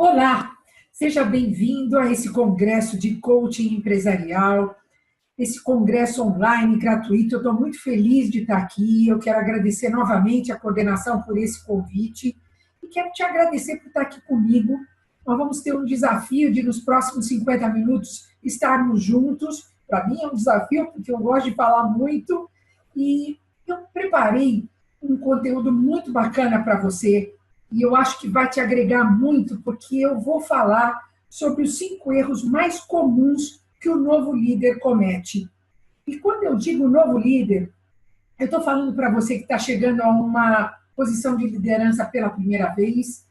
Olá, seja bem-vindo a esse congresso de coaching empresarial, esse congresso online gratuito. Eu estou muito feliz de estar aqui. Eu quero agradecer novamente a coordenação por esse convite e quero te agradecer por estar aqui comigo. Nós vamos ter um desafio de, nos próximos 50 minutos, estarmos juntos. Para mim é um desafio, porque eu gosto de falar muito e eu preparei um conteúdo muito bacana para você. E eu acho que vai te agregar muito, porque eu vou falar sobre os 5 erros mais comuns que o novo líder comete. E quando eu digo novo líder, eu estou falando para você que está chegando a uma posição de liderança pela primeira vez,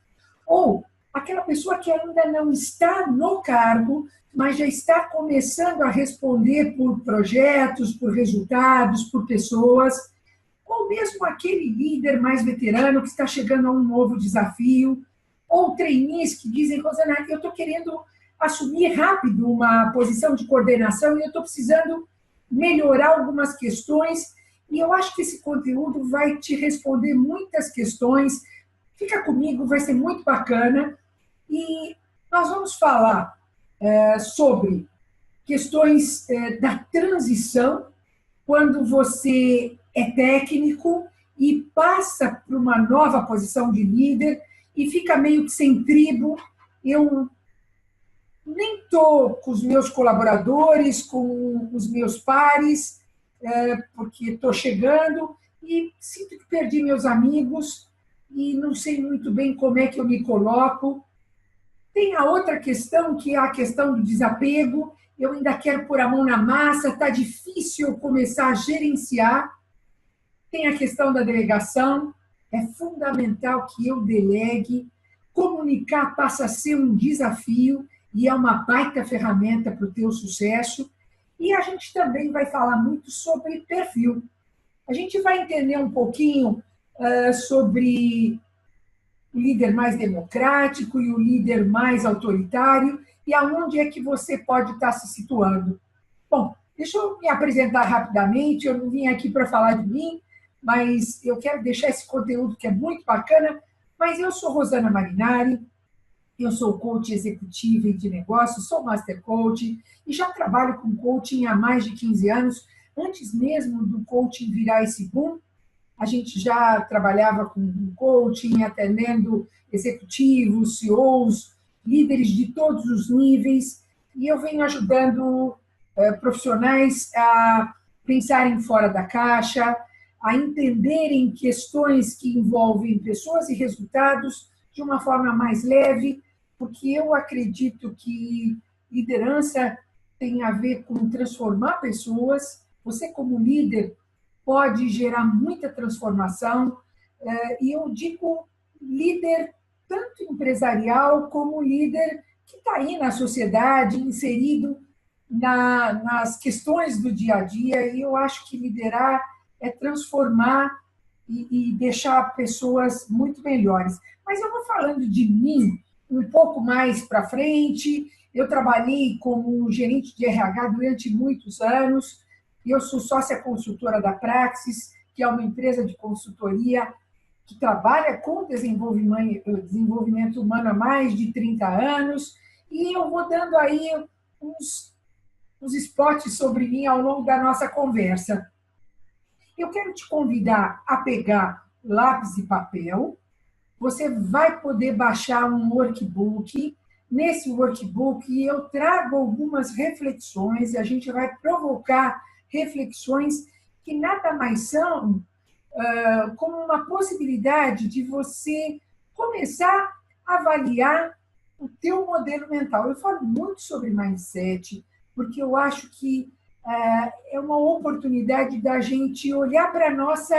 ou aquela pessoa que ainda não está no cargo, mas já está começando a responder por projetos, por resultados, por pessoas, ou mesmo aquele líder mais veterano que está chegando a um novo desafio, ou trainees que dizem, Rosana, eu estou querendo assumir rápido uma posição de coordenação e eu estou precisando melhorar algumas questões, e eu acho que esse conteúdo vai te responder muitas questões. Fica comigo, vai ser muito bacana, e nós vamos falar sobre questões da transição, quando você é técnico e passa para uma nova posição de líder e fica meio que sem tribo. Eu nem estou com os meus colaboradores, com os meus pares, porque estou chegando e sinto que perdi meus amigos e não sei muito bem como é que eu me coloco. Tem a outra questão, que é a questão do desapego. Eu ainda quero pôr a mão na massa, está difícil eu começar a gerenciar. Tem a questão da delegação, é fundamental que eu delegue. Comunicar passa a ser um desafio e é uma baita ferramenta para o teu sucesso. E a gente também vai falar muito sobre perfil. A gente vai entender um pouquinho sobre o líder mais democrático e o líder mais autoritário e aonde é que você pode estar se situando. Bom, deixa eu me apresentar rapidamente, eu não vim aqui para falar de mim, mas eu quero deixar esse conteúdo que é muito bacana. Mas eu sou Rosana Marinari, eu sou coach executiva e de negócios, sou master coach e já trabalho com coaching há mais de 15 anos. Antes mesmo do coaching virar esse boom, a gente já trabalhava com coaching, atendendo executivos, CEOs, líderes de todos os níveis, e eu venho ajudando profissionais a pensarem fora da caixa, a entenderem questões que envolvem pessoas e resultados de uma forma mais leve, porque eu acredito que liderança tem a ver com transformar pessoas. Você, como líder, pode gerar muita transformação, e eu digo líder tanto empresarial como líder que está aí na sociedade, inserido nas questões do dia a dia, e eu acho que liderar é transformar e deixar pessoas muito melhores. Mas eu vou falando de mim um pouco mais para frente. Eu trabalhei como gerente de RH durante muitos anos, e eu sou sócia consultora da Praxis, que é uma empresa de consultoria que trabalha com desenvolvimento humano há mais de 30 anos, e eu vou dando aí uns spots sobre mim ao longo da nossa conversa. Eu quero te convidar a pegar lápis e papel. Você vai poder baixar um workbook. Nesse workbook, eu trago algumas reflexões e a gente vai provocar reflexões que nada mais são como uma possibilidade de você começar a avaliar o teu modelo mental. Eu falo muito sobre mindset, porque eu acho que é uma oportunidade da gente olhar para a nossa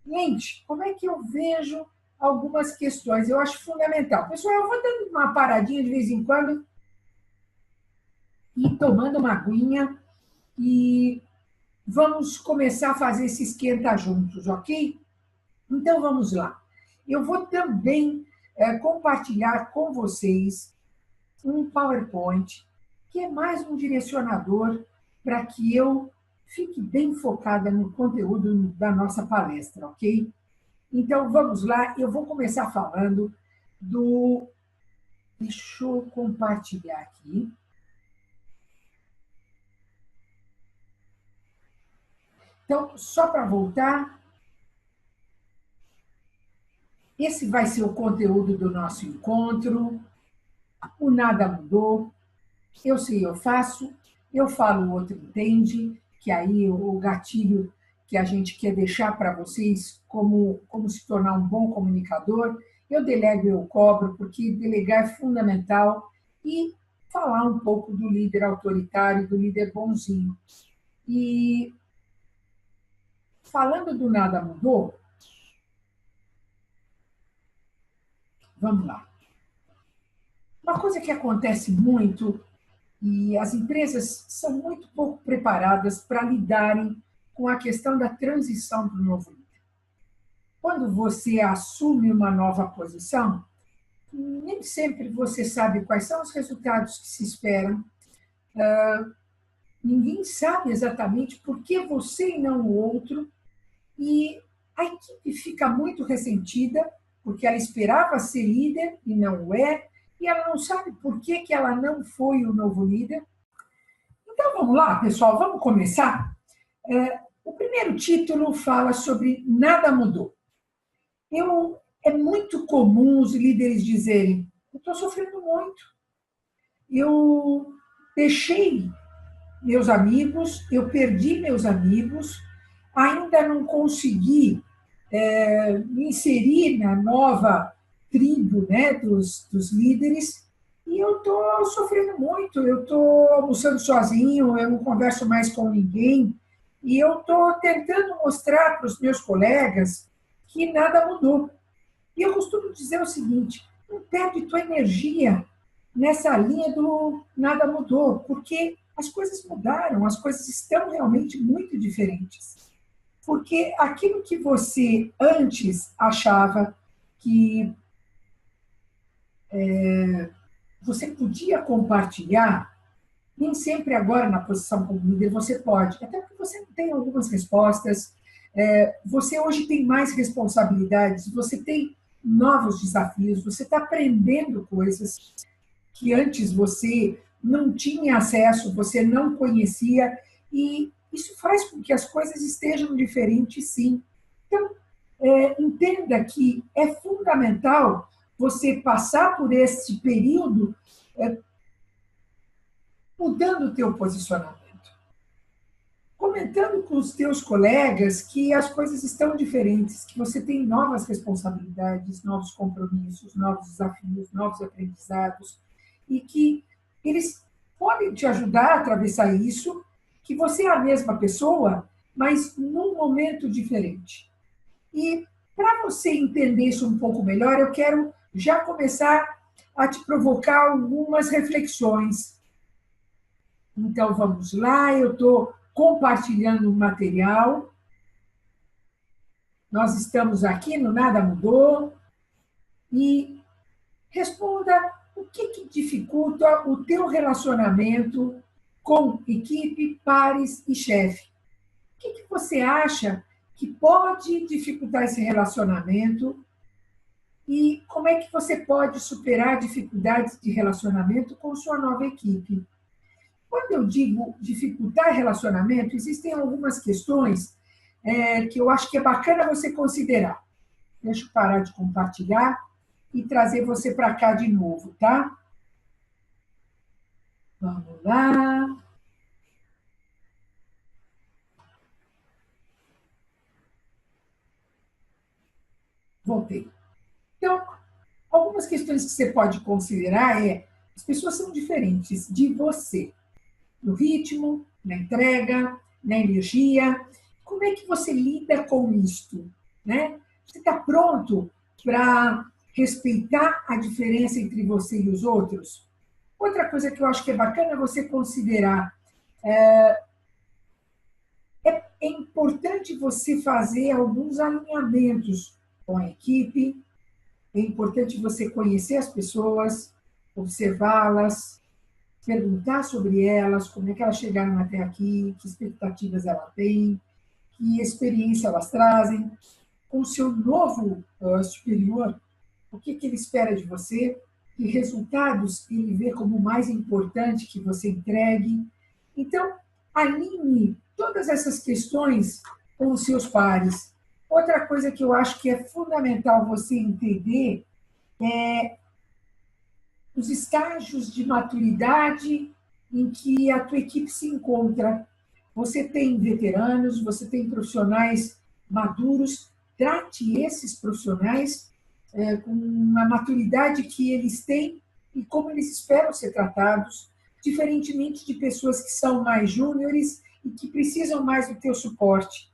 mente. Como é que eu vejo algumas questões? Eu acho fundamental. Pessoal, eu vou dando uma paradinha de vez em quando e tomando uma aguinha e vamos começar a fazer esse esquenta juntos, ok? Então, vamos lá. Eu vou também compartilhar com vocês um PowerPoint, que é mais um direcionador para que eu fique bem focada no conteúdo da nossa palestra, ok? Então, vamos lá. Eu vou começar falando do... Deixa eu compartilhar aqui. Então, só para voltar, esse vai ser o conteúdo do nosso encontro. O nada mudou. Eu sei, eu faço. Eu falo, o outro entende. Que aí o gatilho que a gente quer deixar para vocês como se tornar um bom comunicador. Eu delego, eu cobro, porque delegar é fundamental. E falar um pouco do líder autoritário, do líder bonzinho. E falando do nada mudou, vamos lá. Uma coisa que acontece muito, e as empresas são muito pouco preparadas para lidarem com a questão da transição para o novo líder. Quando você assume uma nova posição, nem sempre você sabe quais são os resultados que se esperam. Ninguém sabe exatamente por que você e não o outro, e a equipe fica muito ressentida, porque ela esperava ser líder e não o é, e ela não sabe por que ela não foi o novo líder. Então, vamos lá, pessoal, vamos começar? O primeiro título fala sobre nada mudou. É muito comum os líderes dizerem, eu estou sofrendo muito, eu deixei meus amigos, eu perdi meus amigos, ainda não consegui me inserir na nova tribo, né, dos líderes, e eu estou sofrendo muito, eu estou almoçando sozinho, eu não converso mais com ninguém, e eu estou tentando mostrar para os meus colegas que nada mudou. E eu costumo dizer o seguinte, não perde tua energia nessa linha do nada mudou, porque as coisas mudaram, as coisas estão realmente muito diferentes. Porque aquilo que você antes achava que você podia compartilhar, nem sempre agora na posição como líder você pode, até porque você não tem algumas respostas, você hoje tem mais responsabilidades, você tem novos desafios, você está aprendendo coisas que antes você não tinha acesso, você não conhecia, e isso faz com que as coisas estejam diferentes, sim. Então, entenda que é fundamental você passar por esse período mudando o teu posicionamento. Comentando com os teus colegas que as coisas estão diferentes, que você tem novas responsabilidades, novos compromissos, novos desafios, novos aprendizados, e que eles podem te ajudar a atravessar isso, que você é a mesma pessoa, mas num momento diferente. E para você entender isso um pouco melhor, eu quero já começar a te provocar algumas reflexões. Então, vamos lá, eu estou compartilhando o material. Nós estamos aqui no Nada Mudou. E responda o que dificulta o teu relacionamento com equipe, pares e chefe. O que você acha que pode dificultar esse relacionamento e como é que você pode superar dificuldades de relacionamento com sua nova equipe? Quando eu digo dificultar relacionamento, existem algumas questões que eu acho que é bacana você considerar. Deixa eu parar de compartilhar e trazer você para cá de novo, tá? Vamos lá. Voltei. Então, algumas questões que você pode considerar as pessoas são diferentes de você, no ritmo, na entrega, na energia. Como é que você lida com isto? Né? Você está pronto para respeitar a diferença entre você e os outros? Outra coisa que eu acho que é bacana você considerar é importante você fazer alguns alinhamentos com a equipe, é importante você conhecer as pessoas, observá-las, perguntar sobre elas, como é que elas chegaram até aqui, que expectativas ela tem, que experiência elas trazem. Com o seu novo superior, o que ele espera de você, que resultados ele vê como mais importante que você entregue. Então, alinhe todas essas questões com os seus pares. Outra coisa que eu acho que é fundamental você entender é os estágios de maturidade em que a tua equipe se encontra. Você tem veteranos, você tem profissionais maduros, trate esses profissionais com a maturidade que eles têm e como eles esperam ser tratados, diferentemente de pessoas que são mais júniores e que precisam mais do teu suporte.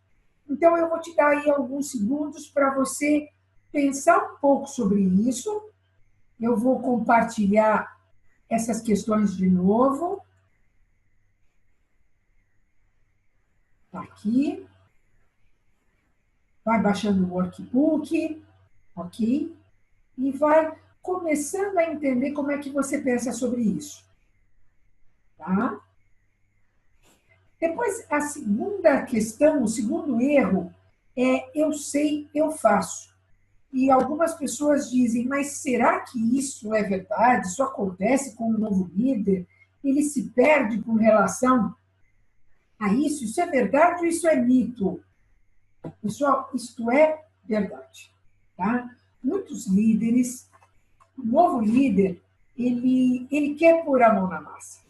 Então, eu vou te dar aí alguns segundos para você pensar um pouco sobre isso. Eu vou compartilhar essas questões de novo. Está aqui. Vai baixando o workbook, ok? E vai começando a entender como é que você pensa sobre isso. Tá? Depois, a segunda questão, o segundo erro é eu sei, eu faço. E algumas pessoas dizem, mas será que isso é verdade? Isso acontece com um novo líder? Ele se perde com relação a isso? Isso é verdade ou isso é mito? Pessoal, isto é verdade. Tá? Muitos líderes, o novo líder, ele quer pôr a mão na massa.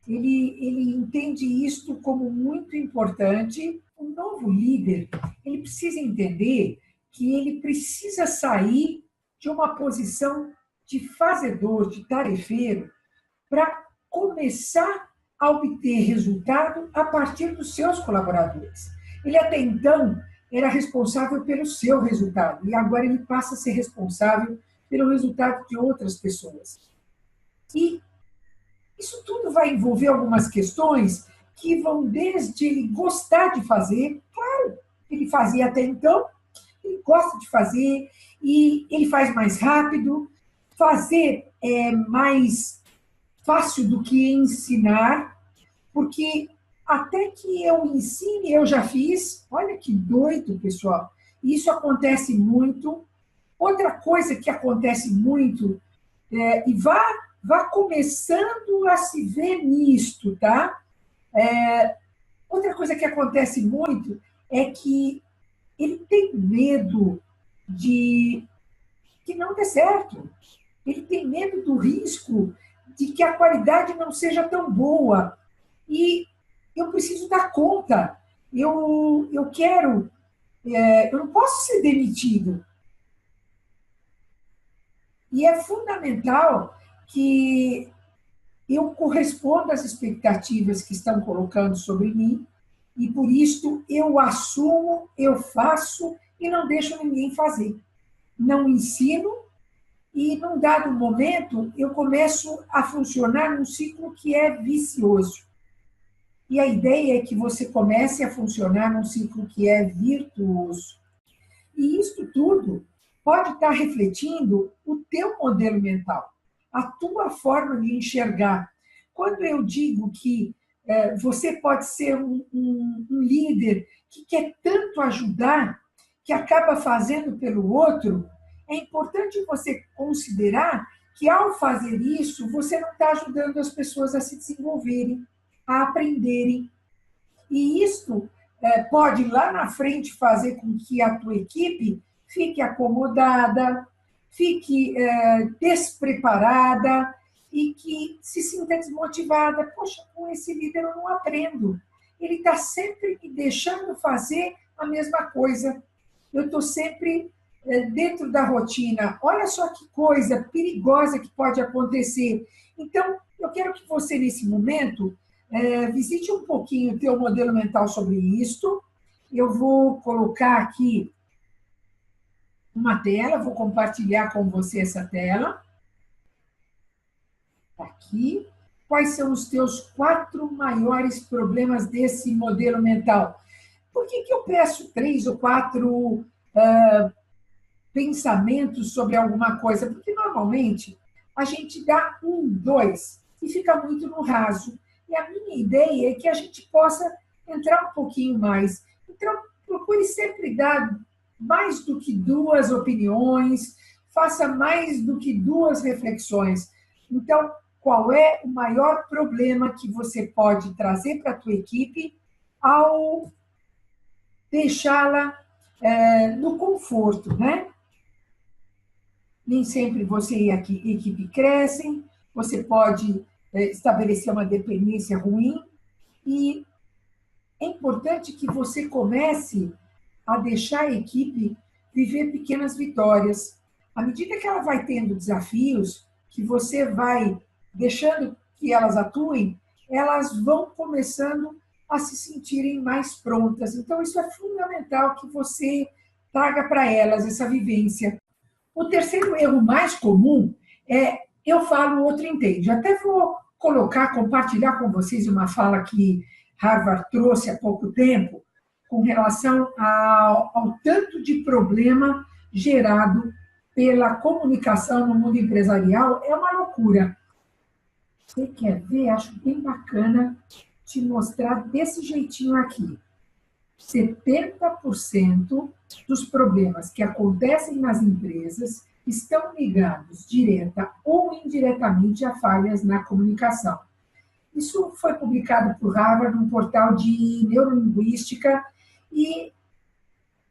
Ele entende isto como muito importante. O novo líder, ele precisa entender que ele precisa sair de uma posição de fazedor, de tarefeiro, para começar a obter resultado a partir dos seus colaboradores. Ele até então era responsável pelo seu resultado, e agora ele passa a ser responsável pelo resultado de outras pessoas. E isso tudo vai envolver algumas questões que vão desde ele gostar de fazer, claro, ele fazia até então, ele gosta de fazer, e ele faz mais rápido, fazer é mais fácil do que ensinar, porque até que eu ensine, eu já fiz. Olha que doido, pessoal. Isso acontece muito. Outra coisa que acontece muito, e vá começando a se ver nisto, tá? Outra coisa que acontece muito é que ele tem medo de que não dê certo. Ele tem medo do risco de que a qualidade não seja tão boa. E eu preciso dar conta. Eu quero, eu não posso ser demitido. E é fundamental que eu corresponda às expectativas que estão colocando sobre mim, e por isso eu assumo, eu faço e não deixo ninguém fazer. Não ensino, e num dado momento eu começo a funcionar num ciclo que é vicioso. E a ideia é que você comece a funcionar num ciclo que é virtuoso. E isso tudo pode estar refletindo o teu modelo mental, a tua forma de enxergar. Quando eu digo que você pode ser um líder que quer tanto ajudar, que acaba fazendo pelo outro, é importante você considerar que, ao fazer isso, você não está ajudando as pessoas a se desenvolverem, a aprenderem. E isto pode, lá na frente, fazer com que a tua equipe fique acomodada, fique despreparada e que se sinta desmotivada. Poxa, com esse líder eu não aprendo. Ele está sempre me deixando fazer a mesma coisa. Eu estou sempre dentro da rotina. Olha só que coisa perigosa que pode acontecer. Então, eu quero que você, nesse momento, visite um pouquinho o teu modelo mental sobre isto. Eu vou colocar aqui uma tela, vou compartilhar com você essa tela. Aqui. Quais são os teus 4 maiores problemas desse modelo mental? Por que eu peço 3 ou 4 pensamentos sobre alguma coisa? Porque, normalmente, a gente dá 1, 2 e fica muito no raso. E a minha ideia é que a gente possa entrar um pouquinho mais. Então, procure sempre dar mais do que 2 opiniões, faça mais do que 2 reflexões. Então, qual é o maior problema que você pode trazer para a tua equipe ao deixá-la no conforto, né? Nem sempre você e a equipe crescem, você pode estabelecer uma dependência ruim e é importante que você comece a deixar a equipe viver pequenas vitórias. À medida que ela vai tendo desafios, que você vai deixando que elas atuem, elas vão começando a se sentirem mais prontas. Então, isso é fundamental que você traga para elas essa vivência. O terceiro erro mais comum é eu falo, o outro entende. Até vou compartilhar com vocês uma fala que Harvard trouxe há pouco tempo com relação ao tanto de problema gerado pela comunicação no mundo empresarial. É uma loucura. Você quer ver? Acho bem bacana te mostrar desse jeitinho aqui. 70% dos problemas que acontecem nas empresas estão ligados, direta ou indiretamente, a falhas na comunicação. Isso foi publicado por Harvard, num portal de neurolinguística, e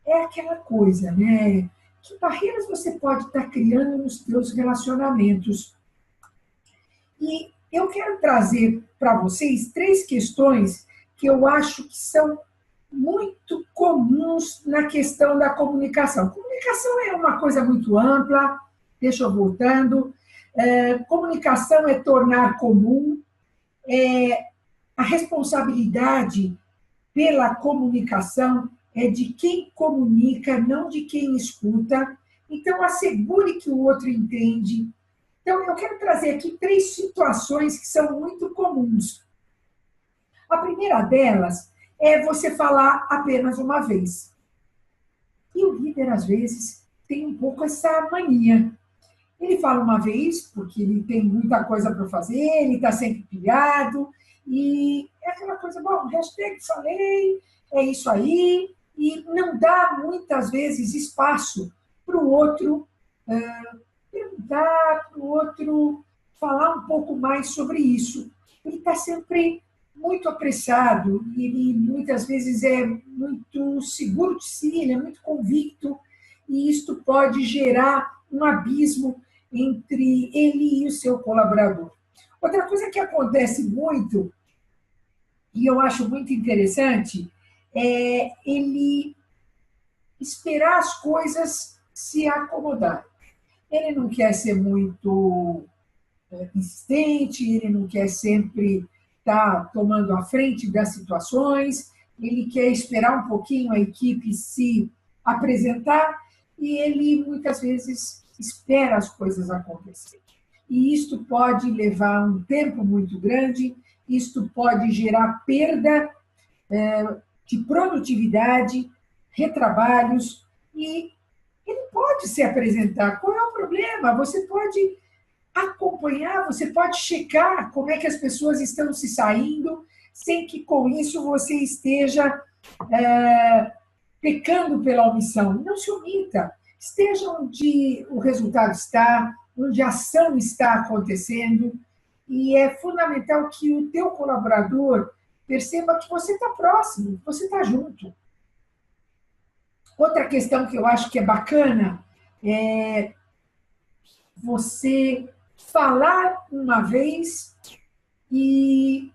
é aquela coisa, né? Que barreiras você pode estar criando nos seus relacionamentos? E eu quero trazer para vocês 3 questões que eu acho que são muito comuns na questão da comunicação. Comunicação é uma coisa muito ampla, deixa eu voltando. Comunicação é tornar comum, a responsabilidade pela comunicação é de quem comunica, não de quem escuta. Então, assegure que o outro entende. Então, eu quero trazer aqui 3 situações que são muito comuns. A primeira delas é você falar apenas uma vez. E o líder, às vezes, tem um pouco essa mania. Ele fala uma vez, porque ele tem muita coisa para fazer, ele está sempre pilhado, e é aquela coisa, bom, hashtag falei, é isso aí, e não dá, muitas vezes, espaço para o outro perguntar, para o outro falar um pouco mais sobre isso. Ele está sempre muito apressado, e ele muitas vezes é muito seguro de si, ele é muito convicto, e isto pode gerar um abismo entre ele e o seu colaborador. Outra coisa que acontece muito, e eu acho muito interessante, é ele esperar as coisas se acomodarem. Ele não quer ser muito insistente, ele não quer sempre estar tomando a frente das situações, ele quer esperar um pouquinho a equipe se apresentar e ele muitas vezes espera as coisas acontecerem. E isto pode levar um tempo muito grande, isto pode gerar perda de produtividade, retrabalhos, e ele pode se apresentar. Qual é o problema? Você pode acompanhar, você pode checar como é que as pessoas estão se saindo, sem que com isso você esteja pecando pela omissão. Não se omita. Esteja onde o resultado está, onde a ação está acontecendo, e é fundamental que o teu colaborador perceba que você está próximo, que você está junto. Outra questão que eu acho que é bacana é você falar uma vez e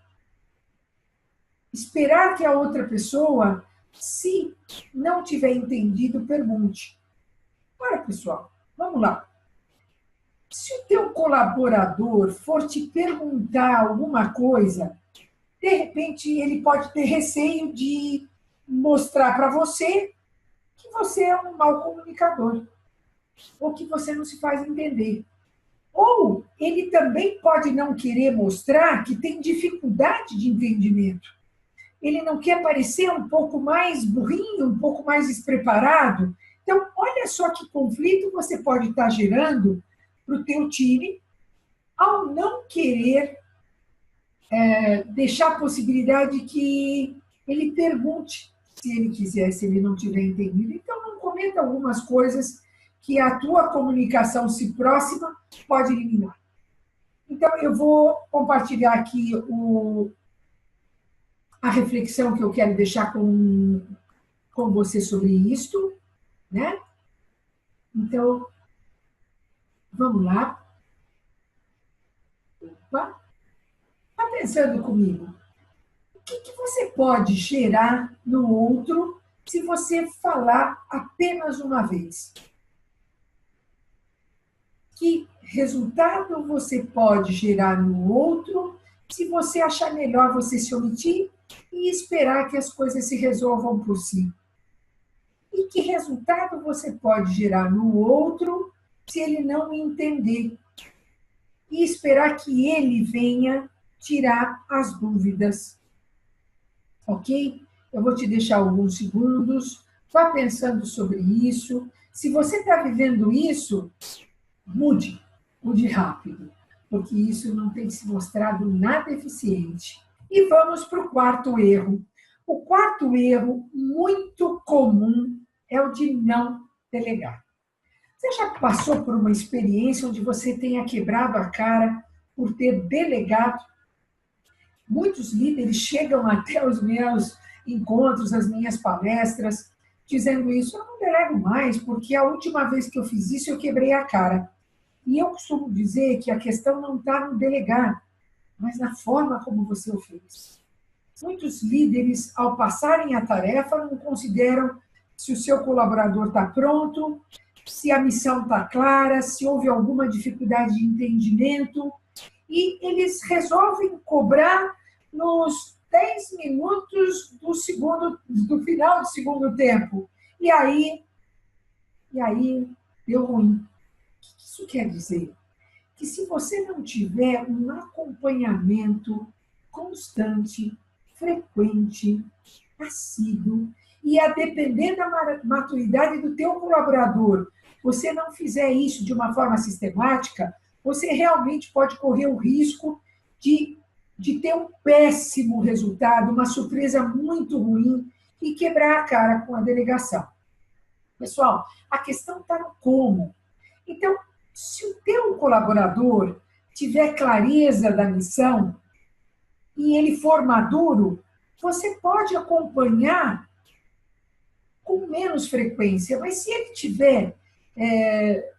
esperar que a outra pessoa, se não tiver entendido, pergunte. Olha, pessoal, vamos lá. Se o teu colaborador for te perguntar alguma coisa, de repente ele pode ter receio de mostrar para você que você é um mau comunicador, ou que você não se faz entender. Ou ele também pode não querer mostrar que tem dificuldade de entendimento. Ele não quer parecer um pouco mais burrinho, um pouco mais despreparado. Então, olha só que conflito você pode estar gerando para o teu time ao não querer deixar a possibilidade que ele pergunte, se ele quiser, se ele não tiver entendido. Então, não cometa algumas coisas que a tua comunicação, se próxima, pode eliminar. Então, eu vou compartilhar aqui a reflexão que eu quero deixar com você sobre isto, né? Então, vamos lá. Opa. Está pensando comigo? O que você pode gerar no outro se você falar apenas uma vez? Que resultado você pode gerar no outro se você achar melhor você se omitir e esperar que as coisas se resolvam por si? E que resultado você pode gerar no outro se ele não entender e esperar que ele venha tirar as dúvidas? Ok? Eu vou te deixar alguns segundos, vá pensando sobre isso. Se você está vivendo isso, mude rápido, porque isso não tem se mostrado nada eficiente. E vamos para o quarto erro. O quarto erro, muito comum, é o de não delegar. Você já passou por uma experiência onde você tenha quebrado a cara por ter delegado? Muitos líderes chegam até os meus encontros, as minhas palestras, dizendo isso: eu não delego mais, porque a última vez que eu fiz isso, eu quebrei a cara. E eu costumo dizer que a questão não está no delegar, mas na forma como você o fez. Muitos líderes, ao passarem a tarefa, não consideram se o seu colaborador está pronto, se a missão está clara, se houve alguma dificuldade de entendimento, e eles resolvem cobrar nos 10 minutos do final do segundo tempo. E aí deu ruim. O que isso quer dizer? Que se você não tiver um acompanhamento constante, frequente, assíduo, e a depender da maturidade do teu colaborador, você não fizer isso de uma forma sistemática, você realmente pode correr o risco de ter um péssimo resultado, uma surpresa muito ruim e quebrar a cara com a delegação. Pessoal, a questão está no como. Então, se o teu colaborador tiver clareza da missão e ele for maduro, você pode acompanhar com menos frequência, mas se ele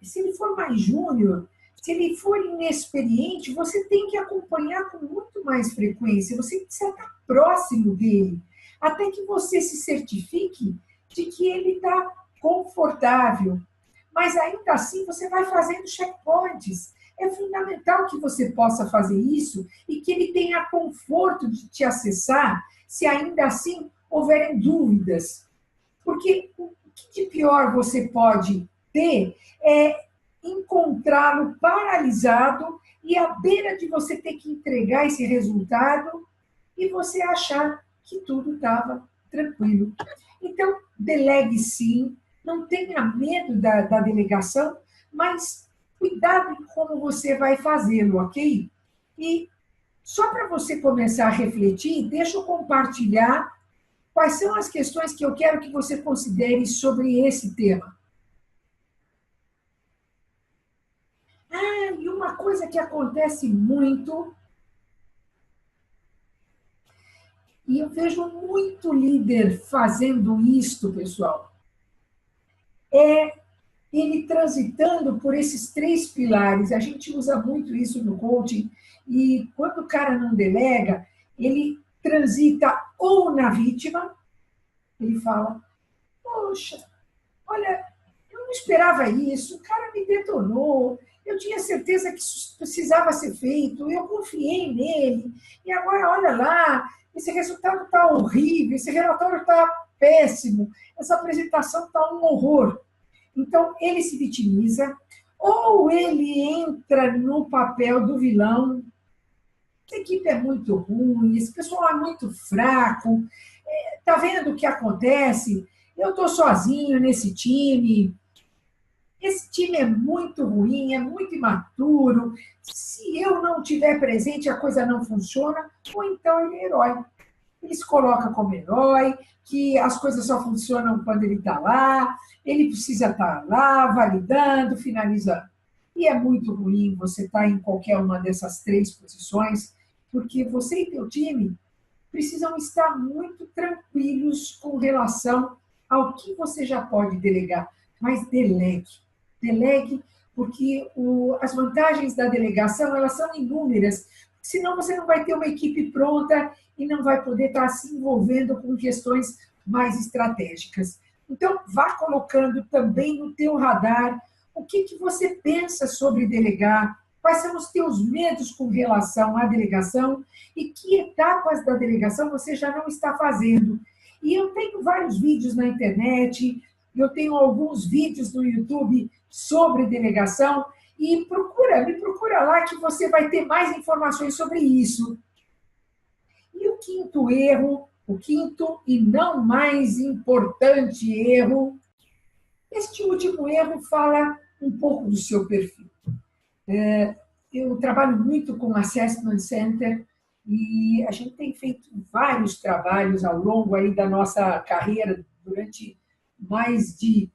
se ele for mais júnior, se ele for inexperiente, você tem que acompanhar com muito mais frequência, você precisa estar próximo dele, até que você se certifique de que ele está confortável. Mas ainda assim você vai fazendo checkpoints. É fundamental que você possa fazer isso e que ele tenha conforto de te acessar se ainda assim houverem dúvidas. Porque o que de pior você pode ter é encontrá-lo paralisado e à beira de você ter que entregar esse resultado e você achar que tudo estava tranquilo. Então, delegue sim, não tenha medo da delegação, mas cuidado em como você vai fazê-lo, ok? E só para você começar a refletir, deixa eu compartilhar quais são as questões que eu quero que você considere sobre esse tema. E uma coisa que acontece muito, e eu vejo muito líder fazendo isto, pessoal, é ele transitando por esses 3 pilares. A gente usa muito isso no coaching, e quando o cara não delega, ele transita ou na vítima, ele fala: poxa, olha, eu não esperava isso, o cara me detonou, eu tinha certeza que isso precisava ser feito, eu confiei nele, e agora, olha lá, esse resultado está horrível, esse relatório está péssimo, essa apresentação está um horror. Então, ele se vitimiza, ou ele entra no papel do vilão. Essa equipe é muito ruim, esse pessoal é muito fraco, está vendo o que acontece? Eu estou sozinho nesse time, esse time é muito ruim, é muito imaturo, se eu não estiver presente, a coisa não funciona, ou então ele é herói. ele se coloca como herói, que as coisas só funcionam quando ele está lá, ele precisa estar lá, validando, finalizando. E é muito ruim você estar em qualquer uma dessas três posições, porque você e teu time precisam estar muito tranquilos com relação ao que você já pode delegar, mas delegue. Delegue, porque as vantagens da delegação elas são inúmeras, senão você não vai ter uma equipe pronta e não vai poder estar se envolvendo com questões mais estratégicas. Então, vá colocando também no teu radar o que você pensa sobre delegar, quais são os teus medos com relação à delegação e que etapas da delegação você já não está fazendo. E eu tenho vários vídeos na internet, eu tenho alguns vídeos no YouTube sobre delegação, e me procura lá que você vai ter mais informações sobre isso. E o quinto erro, o quinto e não mais importante erro, este último erro fala um pouco do seu perfil. Eu trabalho muito com Assessment Center e a gente tem feito vários trabalhos ao longo aí da nossa carreira, durante mais de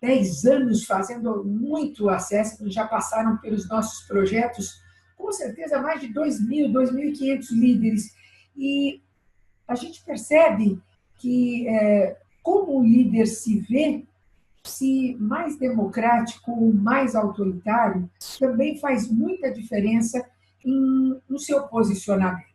10 anos fazendo muito assessment, já passaram pelos nossos projetos, com certeza mais de 2.000, 2.500 líderes. E a gente percebe que como o líder se vê, se mais democrático ou mais autoritário, também faz muita diferença no seu posicionamento.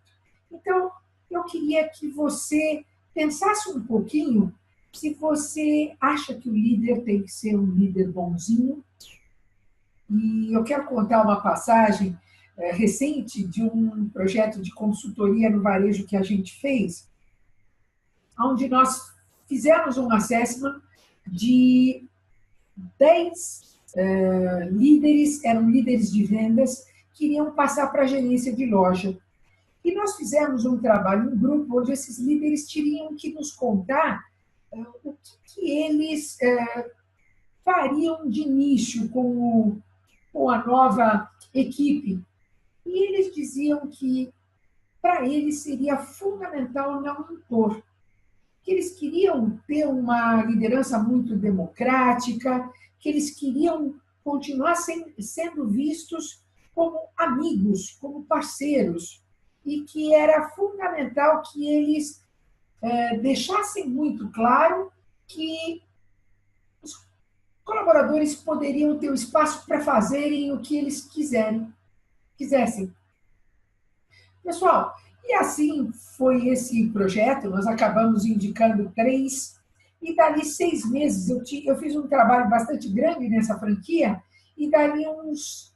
Então, eu queria que você pensasse um pouquinho se você acha que o líder tem que ser um líder bonzinho. E eu quero contar uma passagem recente de um projeto de consultoria no varejo que a gente fez, onde nós fizemos um assessment de 10 líderes, eram líderes de vendas, que iriam passar para a gerência de loja. E nós fizemos um trabalho em grupo, onde esses líderes teriam que nos contar o que eles fariam de início com a nova equipe. E eles diziam que, para eles, seria fundamental não impor, que eles queriam ter uma liderança muito democrática, que eles queriam continuar sendo vistos como amigos, como parceiros, e que era fundamental que eles deixassem muito claro que os colaboradores poderiam ter o espaço para fazerem o que eles quisessem. Pessoal, e assim foi esse projeto, nós acabamos indicando 3, e dali 6 meses eu fiz um trabalho bastante grande nessa franquia, e dali uns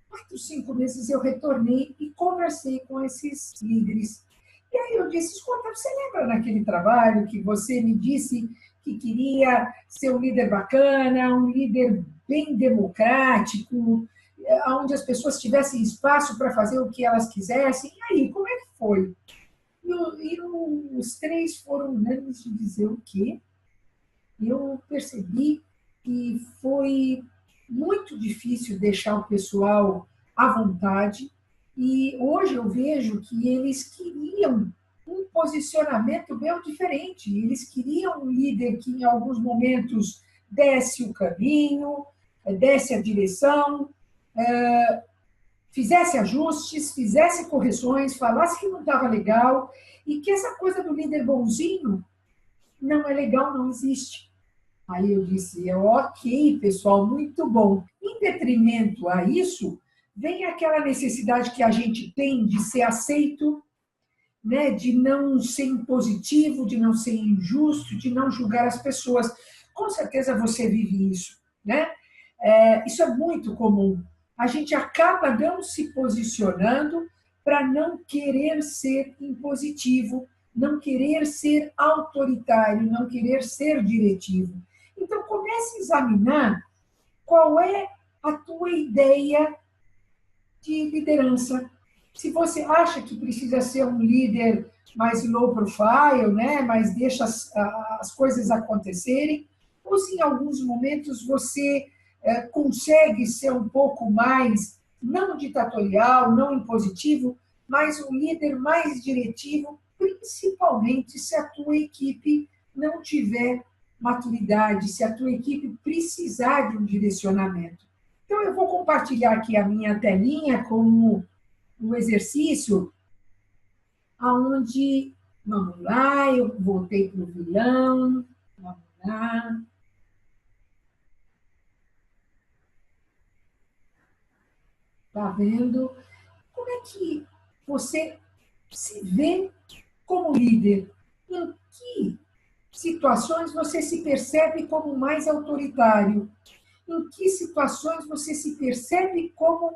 4, 5 meses eu retornei e conversei com esses líderes. E aí eu disse, escuta, você lembra daquele trabalho que você me disse que queria ser um líder bacana, um líder bem democrático, onde as pessoas tivessem espaço para fazer o que elas quisessem? E aí, como é que foi? E os 3 foram unânimes de dizer o quê? Eu percebi que foi muito difícil deixar o pessoal à vontade, e hoje eu vejo que eles queriam um posicionamento bem diferente. Eles queriam um líder que, em alguns momentos, desse o caminho, desse a direção, fizesse ajustes, fizesse correções, falasse que não estava legal, e que essa coisa do líder bonzinho não é legal, não existe. Aí eu disse, ok, pessoal, muito bom. Em detrimento a isso, vem aquela necessidade que a gente tem de ser aceito, né, de não ser impositivo, de não ser injusto, de não julgar as pessoas. Com certeza você vive isso, né? Isso é muito comum. A gente acaba não se posicionando para não querer ser impositivo, não querer ser autoritário, não querer ser diretivo. Então, comece a examinar qual é a tua ideia de liderança. Se você acha que precisa ser um líder mais low profile, né, mas deixa as coisas acontecerem, ou se em alguns momentos você consegue ser um pouco mais, não ditatorial, não impositivo, mas um líder mais diretivo, principalmente se a tua equipe não tiver maturidade, se a tua equipe precisar de um direcionamento. Então, eu vou compartilhar aqui a minha telinha com um exercício onde, vamos lá, eu voltei para o vilão, vamos lá. Está vendo? Como é que você se vê como líder? Em que situações você se percebe como mais autoritário? Em que situações você se percebe como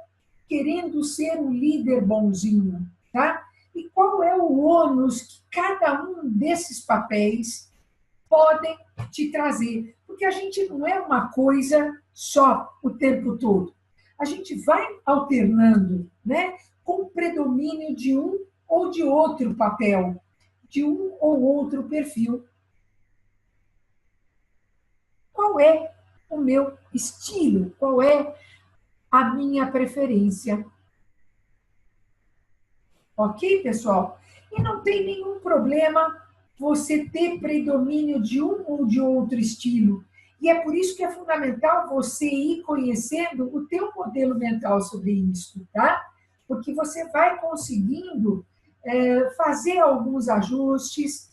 querendo ser um líder bonzinho? Tá? E qual é o ônus que cada um desses papéis podem te trazer? Porque a gente não é uma coisa só o tempo todo. A gente vai alternando, né, com o predomínio de um ou de outro papel, de um ou outro perfil. Qual é o meu estilo? Qual é a minha preferência? Ok, pessoal? E não tem nenhum problema você ter predomínio de um ou de outro estilo. E é por isso que é fundamental você ir conhecendo o teu modelo mental sobre isso, tá? Porque você vai conseguindo fazer alguns ajustes,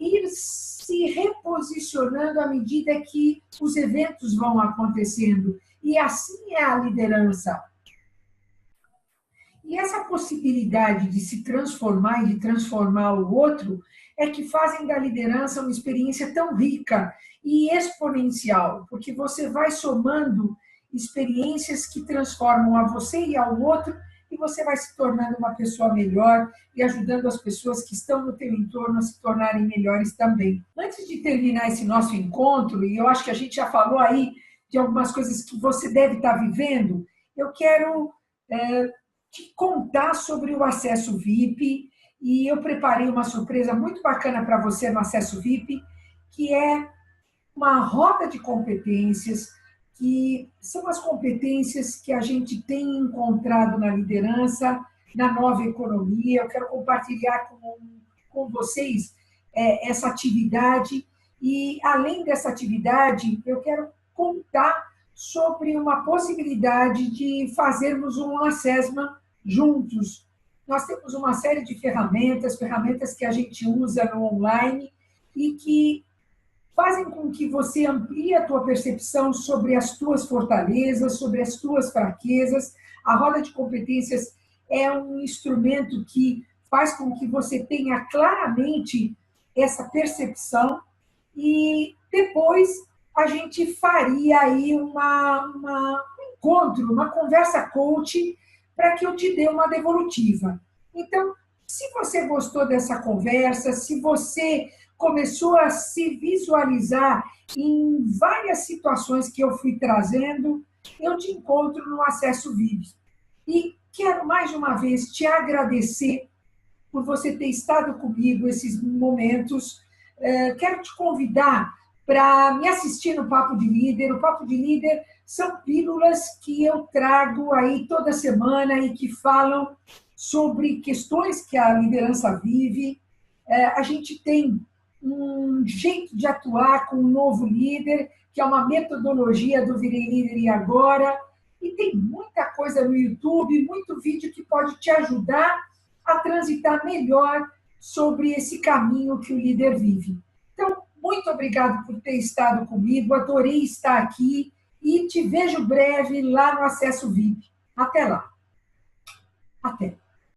ir se reposicionando à medida que os eventos vão acontecendo. E assim é a liderança. E essa possibilidade de se transformar e de transformar o outro é que fazem da liderança uma experiência tão rica e exponencial, porque você vai somando experiências que transformam a você e ao outro, e você vai se tornando uma pessoa melhor e ajudando as pessoas que estão no teu entorno a se tornarem melhores também. Antes de terminar esse nosso encontro, e eu acho que a gente já falou aí de algumas coisas que você deve estar vivendo, eu quero te contar sobre o acesso VIP, e eu preparei uma surpresa muito bacana para você no acesso VIP, que é uma roda de competências, que são as competências que a gente tem encontrado na liderança, na nova economia. Eu quero compartilhar com vocês essa atividade, e além dessa atividade, eu quero contar sobre uma possibilidade de fazermos um assessment juntos. Nós temos uma série de ferramentas que a gente usa no online e que fazem com que você amplie a tua percepção sobre as tuas fortalezas, sobre as tuas fraquezas. A roda de competências é um instrumento que faz com que você tenha claramente essa percepção, e depois a gente faria aí um encontro, uma conversa coach, para que eu te dê uma devolutiva. Então, se você gostou dessa conversa, se você começou a se visualizar em várias situações que eu fui trazendo, eu te encontro no Acesso VIP. E quero mais uma vez te agradecer por você ter estado comigo esses momentos. Quero te convidar para me assistir no Papo de Líder. O Papo de Líder são pílulas que eu trago aí toda semana e que falam sobre questões que a liderança vive. A gente tem um jeito de atuar com um novo líder, que é uma metodologia do Virei Líder e Agora, e tem muita coisa no YouTube, muito vídeo que pode te ajudar a transitar melhor sobre esse caminho que o líder vive. Então, muito obrigado por ter estado comigo, adorei estar aqui e te vejo breve lá no Acesso VIP. Até lá!